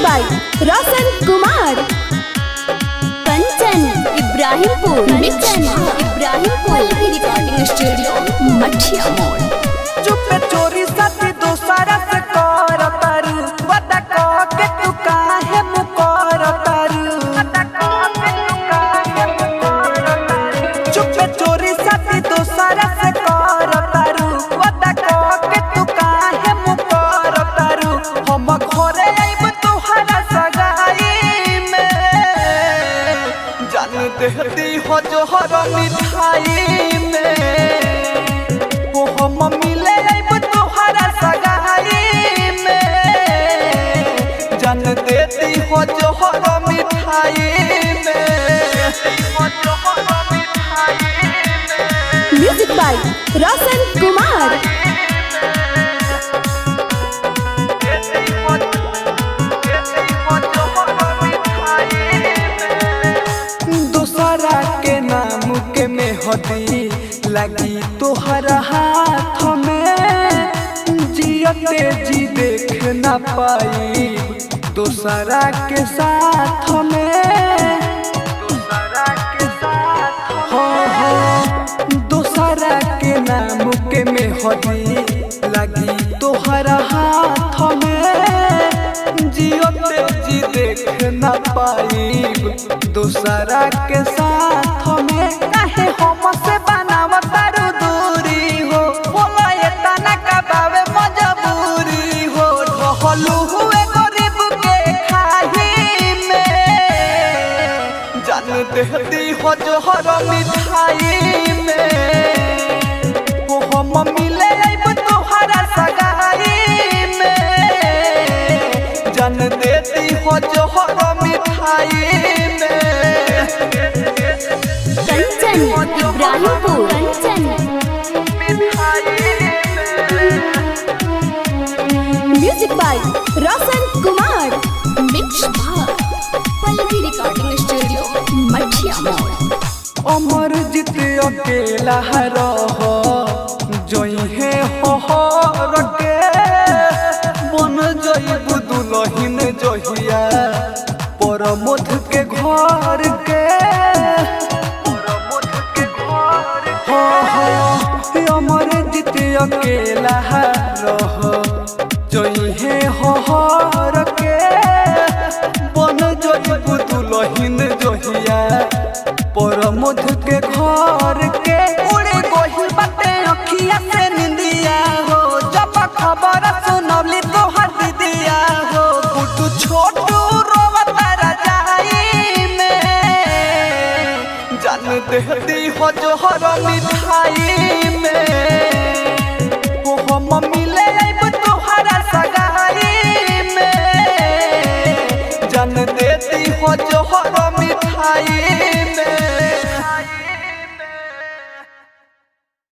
By Roshan Kumar. Kanchan Ibrahimpur recording studio Mathiya Mor. चुप चोरी साथी दोसारा से कर तारू बता कह के तू काहे मुकर तारू। चुप चोरी साथी दोसारा से कर तारू बता कह के तू काहे मुकर तारू। हम घरे आइब तोहरा सगाई में जान देती हो जोहर मिठाई में। वो हम मिले आइब तोहरा सगाई में जान देती हो जोहर मिठाई में। Music by Roshan Kumar. दूसरा के नाम के मेहदी लगी तोहरा हाथ में जियते जी देख न पाई दूसरा के साथ में। दूसरा के नाम के मेहदी लगी तोहरा हाथ में जियते जी देख न पाई दूसरा के साथ में। काहे हमसे बनावतारू दूरी हो बोला ये तना का बावे मजबूरी हो। ढहलू हुए गरीब के खाही में जान देती हो जोहर मिठाई में। वो हम मिले आइब तोहरा सगाई में जान देती हो जोहर मिठाई में। Kanchan Ibrahimpur music by Roshan Kumar. Mix Pallavi recording studio Mathiya Mor. अमर जीत अकेला रह जइहे हर के बन जइबू दुलहिन जहिया परमोध के घर के। अमर जीत अकेला रह जइहे हर के बन जइबू दुलहिन जहिया परमोध के घर के। उड़े गोहिल बाटे अखिया से निंदिया हो जब खबर सुनली तोहर दीदिया हो। गुड्डू छोटू रोवता रजाई में जान देती हो जोहर मिठाई में। वो हम